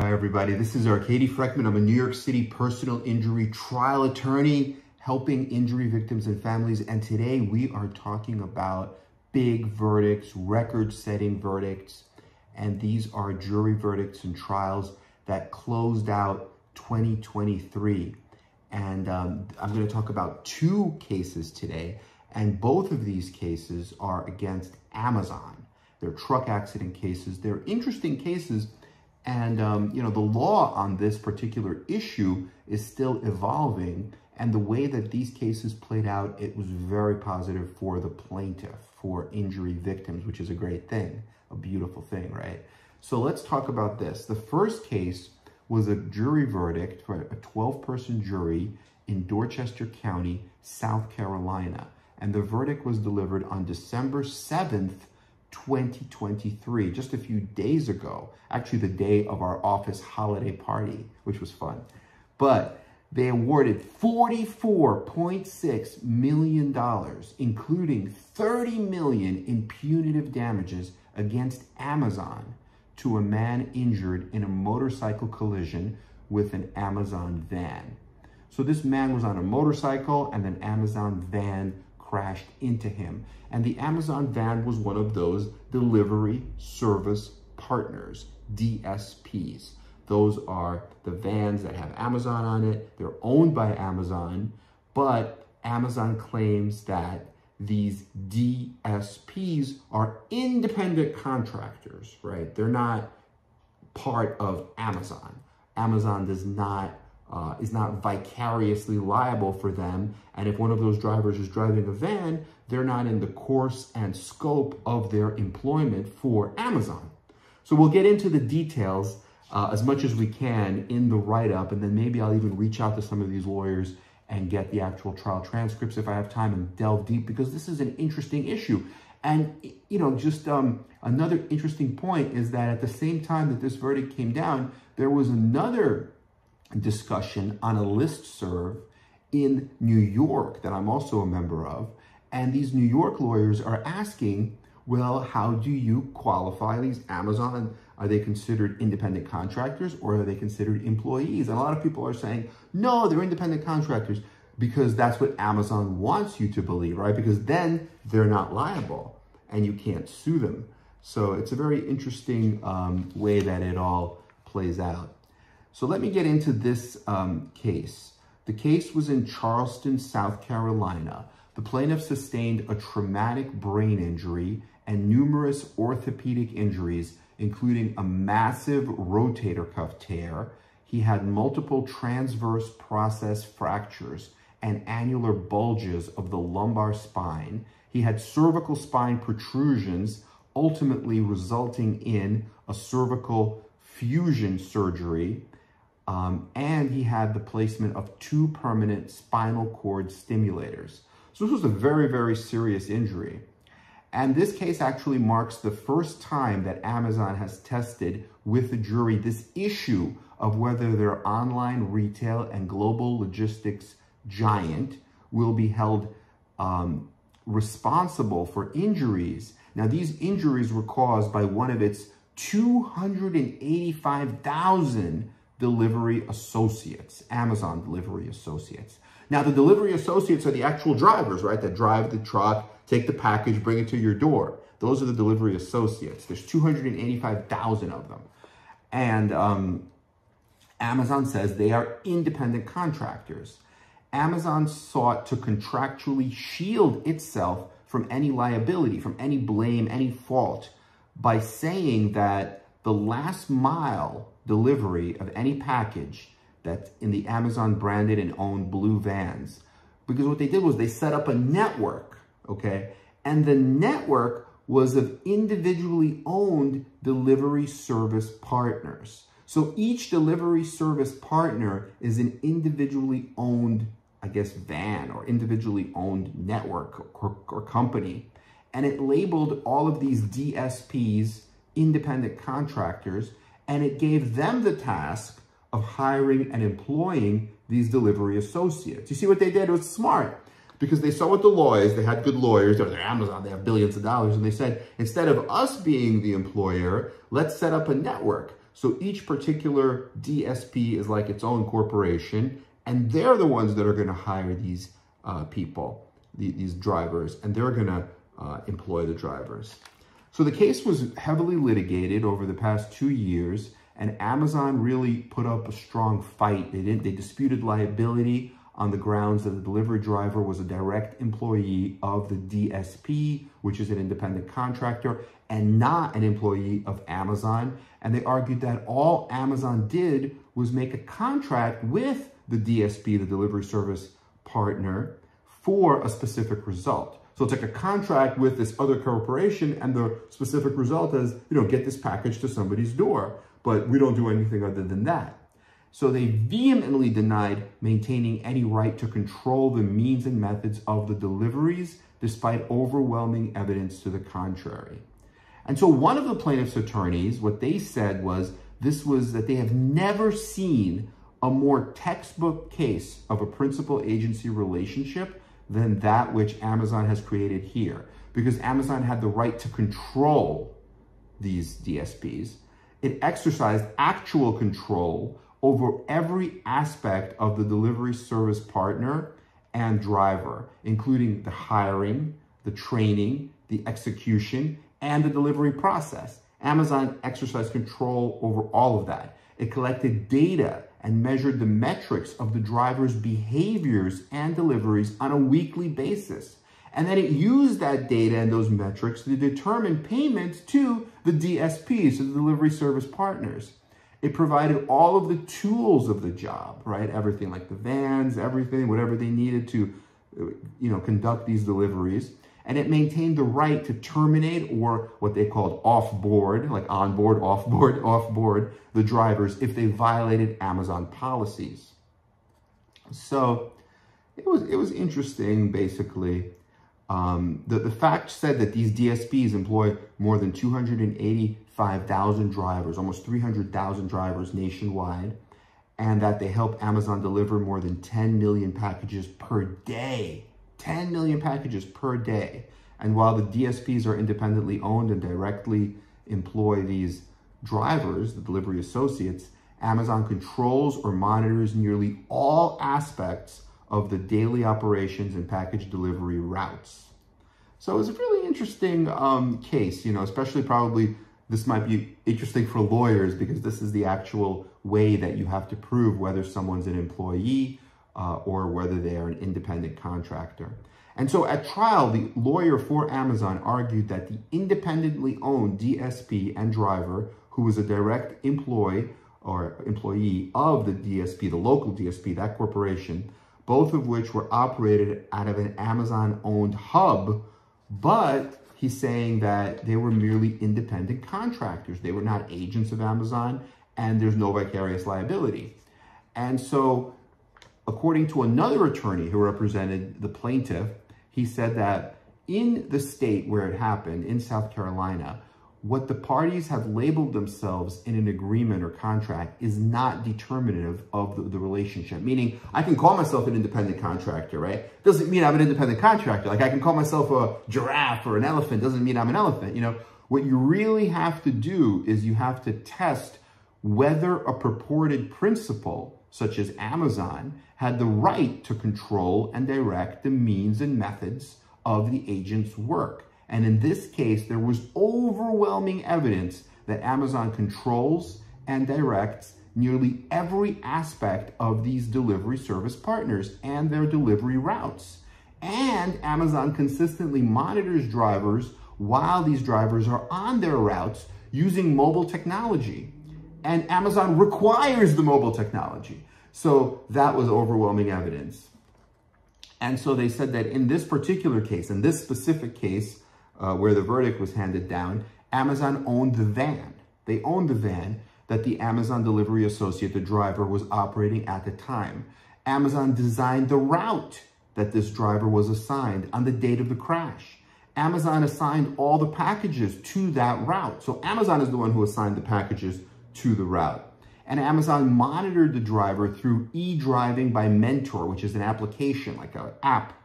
Hi everybody, this is Arkady Frekhtman. I'm a New York City personal injury trial attorney helping injury victims and families. And today we are talking about big verdicts, record-setting verdicts. And these are jury verdicts and trials that closed out 2023. And I'm going to talk about two cases today. And both of these cases are against Amazon. They're truck accident cases. They're interesting cases. And, the law on this particular issue is still evolving. And the way that these cases played out, it was very positive for the plaintiff, for injury victims, which is a great thing, a beautiful thing, right? So let's talk about this. The first case was a jury verdict for a 12-person jury in Dorchester County, South Carolina. And the verdict was delivered on December 7th, 2023, just a few days ago, actually the day of our office holiday party, which was fun. But they awarded $44.6 million, including $30 million in punitive damages against Amazon to a man injured in a motorcycle collision with an Amazon van. So this man was on a motorcycle and an Amazon van crashed into him. And the Amazon van was one of those delivery service partners, DSPs. Those are the vans that have Amazon on it. They're owned by Amazon, but Amazon claims that these DSPs are independent contractors, right? They're not part of Amazon. Amazon does not is not vicariously liable for them. And if one of those drivers is driving a van, they're not in the course and scope of their employment for Amazon. So we'll get into the details as much as we can in the write-up, and then maybe I'll even reach out to some of these lawyers and get the actual trial transcripts if I have time and delve deep, because this is an interesting issue. And, another interesting point is that at the same time that this verdict came down, there was another discussion on a listserv in New York that I'm also a member of. And these New York lawyers are asking, well, how do you qualify these Amazon? Are they considered independent contractors or are they considered employees? And a lot of people are saying, no, they're independent contractors because that's what Amazon wants you to believe, right? Because then they're not liable and you can't sue them. So it's a very interesting way that it all plays out. So let me get into this case. The case was in Charleston, South Carolina. The plaintiff sustained a traumatic brain injury and numerous orthopedic injuries, including a massive rotator cuff tear. He had multiple transverse process fractures and annular bulges of the lumbar spine. He had cervical spine protrusions, ultimately resulting in a cervical fusion surgery. And he had the placement of 2 permanent spinal cord stimulators. So this was a very, very serious injury. And this case actually marks the first time that Amazon has tested with the jury this issue of whether their online retail and global logistics giant will be held responsible for injuries. Now, these injuries were caused by one of its 285,000 delivery associates, Amazon delivery associates. Now, the delivery associates are the actual drivers, right? That drive the truck, take the package, bring it to your door. Those are the delivery associates. There's 285,000 of them. And Amazon says they are independent contractors. Amazon sought to contractually shield itself from any liability, from any blame, any fault, by saying that the last mile delivery of any package that's in the Amazon branded and owned blue vans, because what they did was they set up a network, okay? And the network was of individually owned delivery service partners. So each delivery service partner is an individually owned, I guess, van or individually owned network or company. And it labeled all of these DSPs independent contractors, and it gave them the task of hiring and employing these delivery associates. You see what they did? It was smart, because they saw what the law is. They had good lawyers. They're Amazon. They have billions of dollars. And they said, instead of us being the employer, let's set up a network. So each particular DSP is like its own corporation, and they're the ones that are going to hire these people, these drivers, and they're going to employ the drivers. So the case was heavily litigated over the past 2 years, and Amazon really put up a strong fight. They disputed liability on the grounds that the delivery driver was a direct employee of the DSP, which is an independent contractor, and not an employee of Amazon. And they argued that all Amazon did was make a contract with the DSP, the delivery service partner, for a specific result. So it's like a contract with this other corporation, and the specific result is, get this package to somebody's door, but we don't do anything other than that. So they vehemently denied maintaining any right to control the means and methods of the deliveries, despite overwhelming evidence to the contrary. And so one of the plaintiff's attorneys, what they said was that they have never seen a more textbook case of a principal-agency relationship than that which Amazon has created here, because Amazon had the right to control these DSPs. It exercised actual control over every aspect of the delivery service partner and driver, including the hiring, the training, the execution, and the delivery process. Amazon exercised control over all of that. It collected data and measured the metrics of the driver's behaviors and deliveries on a weekly basis. And then it used that data and those metrics to determine payments to the DSPs, to the delivery service partners. It provided all of the tools of the job, right? Everything like the vans, everything, whatever they needed to, conduct these deliveries. And it maintained the right to terminate, or what they called off-board, like on-board, off-board, the drivers if they violated Amazon policies. So it was interesting, basically. The fact said that these DSPs employ more than 285,000 drivers, almost 300,000 drivers nationwide, and that they help Amazon deliver more than 10 million packages per day. 10 million packages per day. And while the DSPs are independently owned and directly employ these drivers, the delivery associates, Amazon controls or monitors nearly all aspects of the daily operations and package delivery routes. So it's a really interesting case, especially probably this might be interesting for lawyers, because this is the actual way that you have to prove whether someone's an employee or whether they are an independent contractor. And so at trial, the lawyer for Amazon argued that the independently owned DSP and driver, who was a direct employee of the DSP, the local DSP, that corporation, both of which were operated out of an Amazon-owned hub, but he's saying that they were merely independent contractors. They were not agents of Amazon, and there's no vicarious liability. And so, according to another attorney who represented the plaintiff, he said that in the state where it happened, in South Carolina, what the parties have labeled themselves in an agreement or contract is not determinative of the relationship. Meaning, I can call myself an independent contractor, right? Doesn't mean I'm an independent contractor. Like, I can call myself a giraffe or an elephant. Doesn't mean I'm an elephant. What you really have to do is you have to test whether a purported principal, such as Amazon, had the right to control and direct the means and methods of the agent's work. And in this case, there was overwhelming evidence that Amazon controls and directs nearly every aspect of these delivery service partners and their delivery routes. And Amazon consistently monitors drivers while these drivers are on their routes using mobile technology. And Amazon requires the mobile technology. So that was overwhelming evidence. And so they said that in this particular case, in this specific case, where the verdict was handed down, Amazon owned the van. They owned the van that the Amazon delivery associate, the driver, was operating at the time. Amazon designed the route that this driver was assigned on the date of the crash. Amazon assigned all the packages to that route. So Amazon is the one who assigned the packages to the route. And Amazon monitored the driver through eDriving by Mentor, which is an application, like an app.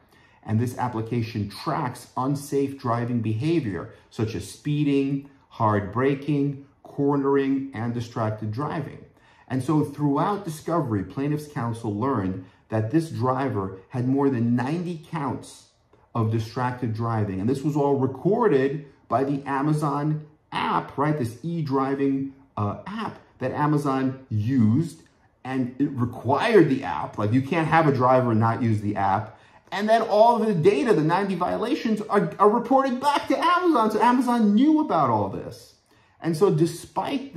And this application tracks unsafe driving behavior, such as speeding, hard braking, cornering, and distracted driving. And so throughout discovery, plaintiff's counsel learned that this driver had more than 90 counts of distracted driving. And this was all recorded by the Amazon app, right? This e-driving app that Amazon used, and it required the app. Like, you can't have a driver and not use the app. And then all of the data, the 90 violations, are reported back to Amazon. So Amazon knew about all this. And so despite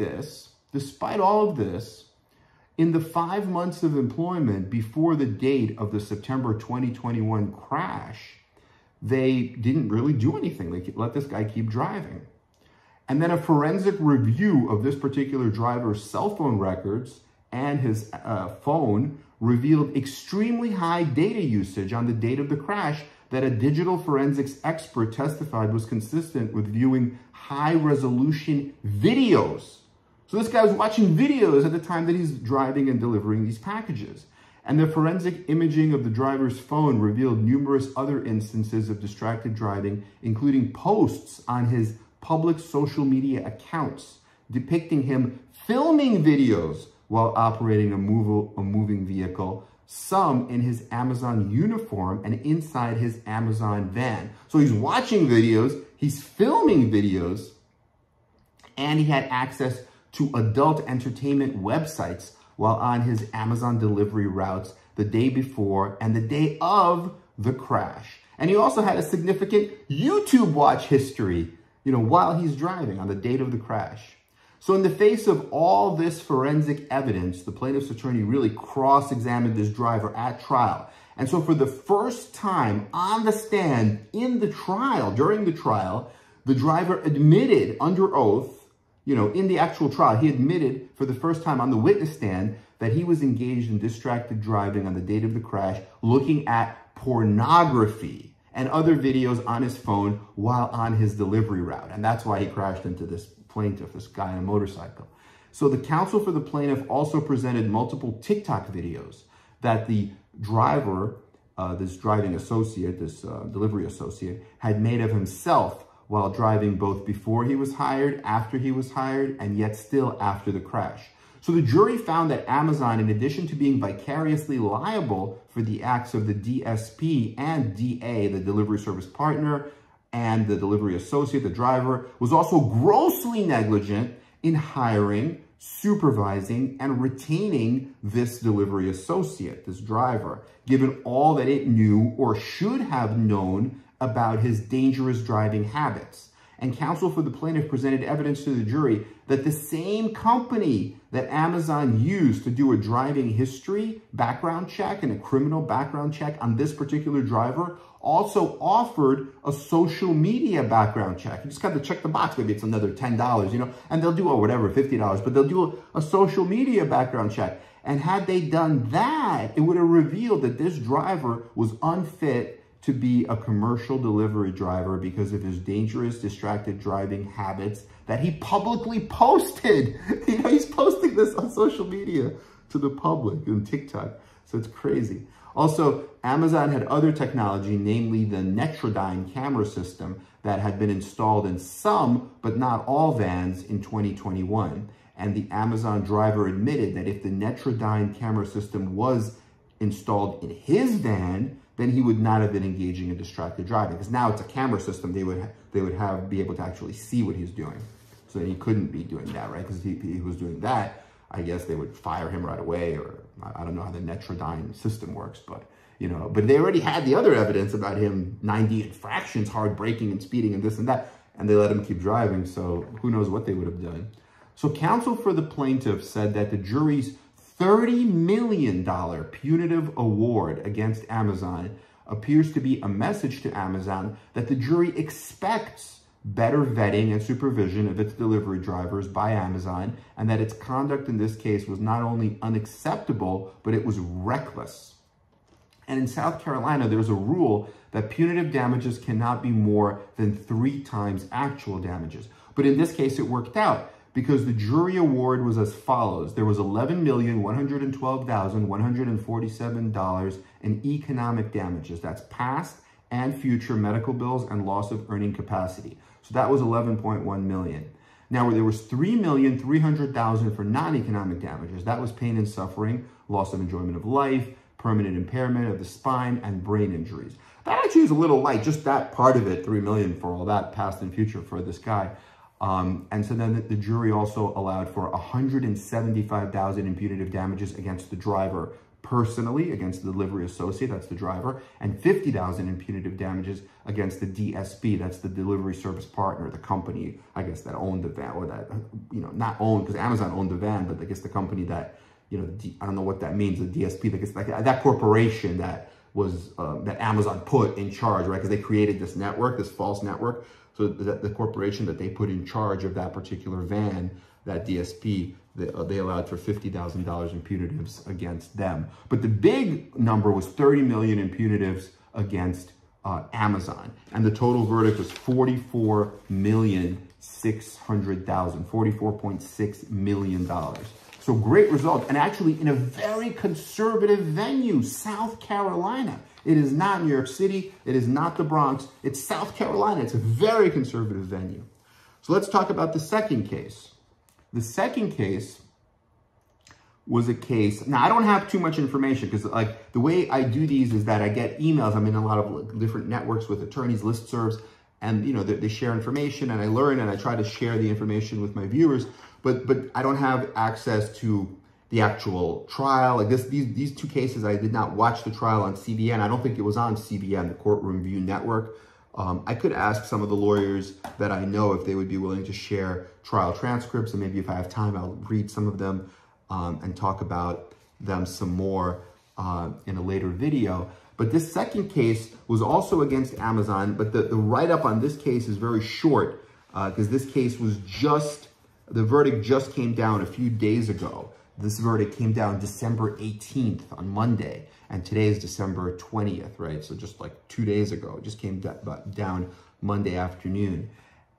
all of this, in the 5 months of employment before the date of the September 2021 crash, they didn't really do anything. They let this guy keep driving. And then a forensic review of this particular driver's cell phone records and his phone revealed extremely high data usage on the date of the crash that a digital forensics expert testified was consistent with viewing high-resolution videos. So this guy was watching videos at the time that he's driving and delivering these packages. And the forensic imaging of the driver's phone revealed numerous other instances of distracted driving, including posts on his public social media accounts depicting him filming videos while operating a moving vehicle, some in his Amazon uniform and inside his Amazon van. So he's watching videos, he's filming videos, and he had access to adult entertainment websites while on his Amazon delivery routes the day before and the day of the crash. And he also had a significant YouTube watch history, while he's driving on the date of the crash. So in the face of all this forensic evidence, the plaintiff's attorney really cross-examined this driver at trial. And so for the first time on the stand in the trial, during the trial, the driver admitted under oath, in the actual trial, he admitted for the first time on the witness stand that he was engaged in distracted driving on the date of the crash, looking at pornography and other videos on his phone while on his delivery route. And that's why he crashed into this plaintiff, this guy on a motorcycle. So the counsel for the plaintiff also presented multiple TikTok videos that the driver, this driving associate, this delivery associate, had made of himself while driving both before he was hired, after he was hired, and yet still after the crash. So the jury found that Amazon, in addition to being vicariously liable for the acts of the DSP and DA, the delivery service partner, and the delivery associate, the driver, was also grossly negligent in hiring, supervising, and retaining this delivery associate, this driver, given all that it knew or should have known about his dangerous driving habits. And counsel for the plaintiff presented evidence to the jury that the same company that Amazon used to do a driving history background check and a criminal background check on this particular driver also offered a social media background check. You just got to check the box. Maybe it's another $10, and they'll do, whatever, $50, but they'll do a social media background check. And had they done that, it would have revealed that this driver was unfit to be a commercial delivery driver because of his dangerous, distracted driving habits that he publicly posted. He's posting this on social media to the public and TikTok. So it's crazy. Also, Amazon had other technology, namely the Netrodyne camera system that had been installed in some, but not all vans in 2021. And the Amazon driver admitted that if the Netrodyne camera system was installed in his van, then he would not have been engaging in distracted driving. Because now it's a camera system, they would be able to actually see what he's doing. So he couldn't be doing that, right? Because if he was doing that, I guess they would fire him right away, or I don't know how the Netrodyne system works, but but they already had the other evidence about him, 90 infractions, hard braking and speeding and this and that, and they let him keep driving, so who knows what they would have done. So counsel for the plaintiff said that the jury's $30 million punitive award against Amazon appears to be a message to Amazon that the jury expects better vetting and supervision of its delivery drivers by Amazon, and that its conduct in this case was not only unacceptable, but it was reckless. And in South Carolina, there's a rule that punitive damages cannot be more than 3 times actual damages. But in this case, it worked out, because the jury award was as follows. There was $11,112,147 in economic damages. That's past and future medical bills and loss of earning capacity. So that was $11.1 million. Now, there was $3,300,000 for non-economic damages. That was pain and suffering, loss of enjoyment of life, permanent impairment of the spine, and brain injuries. That actually is a little light, just that part of it, $3 million for all that, past and future for this guy. And so then the jury also allowed for $175,000 in punitive damages against the driver personally, against the delivery associate, that's the driver, and $50,000 in punitive damages against the DSP, that's the delivery service partner, the company, I guess, that owned the van, or that, you know, not owned, because Amazon owned the van, but I guess the company that, you know, I don't know what that means, the DSP, I guess, like that corporation that was, that Amazon put in charge, right? Because they created this network, this false network. So that the corporation that they put in charge of that particular van, that DSP, they allowed for $50,000 in punitives against them. But the big number was $30 million in punitives against Amazon. And the total verdict was $44,600,000, $44.6 million. So great result. And actually in a very conservative venue, South Carolina. It is not New York City. It is not the Bronx. It's South Carolina. It's a very conservative venue. So let's talk about the second case. The second case was a case. Now, I don't have too much information because, like, the way I do these is that I get emails. I'm in a lot of different networks with attorneys, listservs, and, you know, they share information, and I learn, and I try to share the information with my viewers, but I don't have access to the actual trial. Like these two cases, I did not watch the trial on CBN. I don't think it was on CBN, the Courtroom View Network. I could ask some of the lawyers that I know if they would be willing to share trial transcripts, and maybe if I have time, I'll read some of them and talk about them some more in a later video. But this second case was also against Amazon, but the write-up on this case is very short because this case was the verdict just came down a few days ago. This verdict came down December 18th on Monday, and today is December 20th, right? So just like 2 days ago, it just came down Monday afternoon.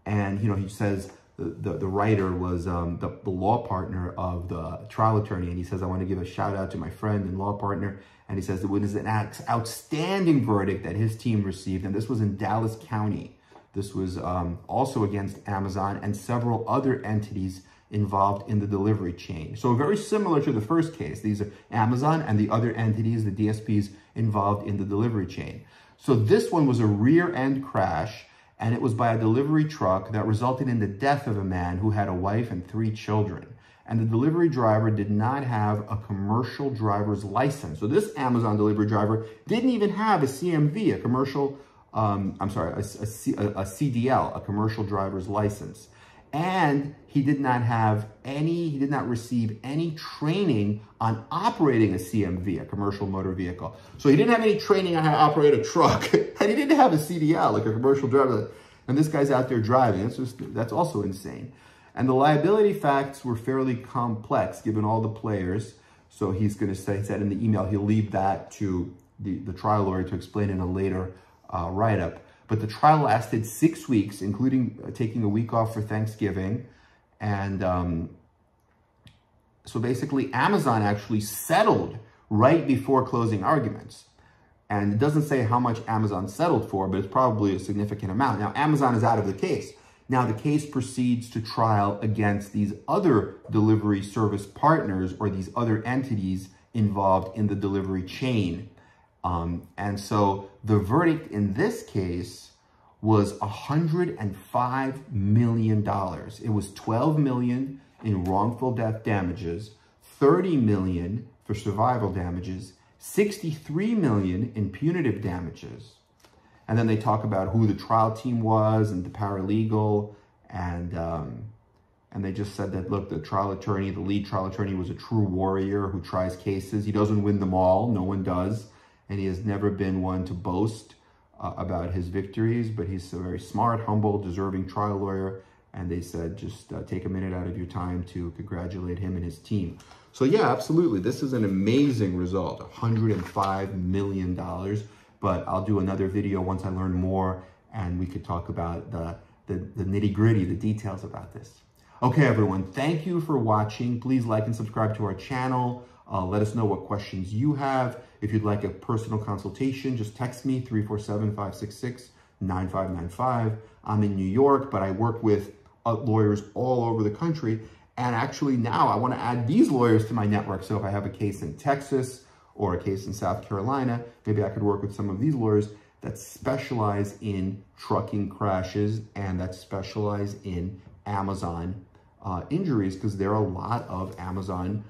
And, you know, he says the writer was the law partner of the trial attorney, and he says, I want to give a shout out to my friend and law partner. And he says it was an outstanding verdict that his team received, and this was in Dallas County. This was also against Amazon and several other entities involved in the delivery chain. So very similar to the first case. These are Amazon and the other entities, the DSPs, involved in the delivery chain. So this one was a rear end crash, and it was by a delivery truck that resulted in the death of a man who had a wife and 3 children. And the delivery driver did not have a commercial driver's license. So this Amazon delivery driver didn't even have a CMV, a commercial, a CDL, a commercial driver's license. And he did not receive any training on operating a CMV, a commercial motor vehicle. So he didn't have any training on how to operate a truck, and he didn't have a CDL, like a commercial driver. And this guy's out there driving. That's also insane. And the liability facts were fairly complex, given all the players. So he's going to say, he said in the email, he'll leave that to the trial lawyer to explain in a later write-up. But the trial lasted 6 weeks, including taking a week off for Thanksgiving. And so basically, Amazon actually settled right before closing arguments. And it doesn't say how much Amazon settled for, but it's probably a significant amount. Now, Amazon is out of the case. Now, the case proceeds to trial against these other delivery service partners or these other entities involved in the delivery chain. And so the verdict in this case was $105 million. It was $12 million in wrongful death damages, $30 million for survival damages, $63 million in punitive damages. And then they talk about who the trial team was and the paralegal, and they just said that, look, the trial attorney, the lead trial attorney, was a true warrior who tries cases. He doesn't win them all. No one does. And he has never been one to boast about his victories, but he's a very smart, humble, deserving trial lawyer. And they said, just take a minute out of your time to congratulate him and his team. So yeah, absolutely. This is an amazing result, $105 million. But I'll do another video once I learn more, and we could talk about the nitty-gritty, the details about this. Okay, everyone, thank you for watching. Please like and subscribe to our channel. Let us know what questions you have. If you'd like a personal consultation, just text me, 347-566-9595. I'm in New York, but I work with lawyers all over the country. And actually now I want to add these lawyers to my network. So if I have a case in Texas or a case in South Carolina, maybe I could work with some of these lawyers that specialize in trucking crashes and that specialize in Amazon injuries, because there are a lot of Amazon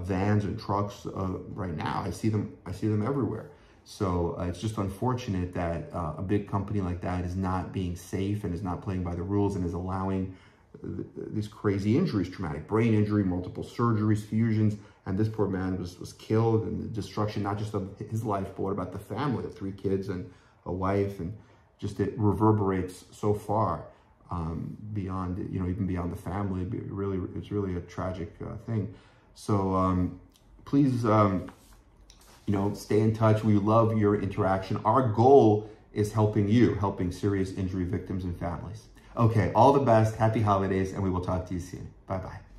vans and trucks right now. I see them everywhere. So it's just unfortunate that a big company like that is not being safe and is not playing by the rules and is allowing these crazy injuries, traumatic brain injury, multiple surgeries, fusions, and this poor man was killed, and the destruction not just of his life, but what about the family of 3 kids and a wife, and just it reverberates so far beyond, even beyond the family. It's really a tragic thing. So please, stay in touch. We love your interaction. Our goal is helping serious injury victims and families. Okay, all the best. Happy holidays, and we will talk to you soon. Bye-bye.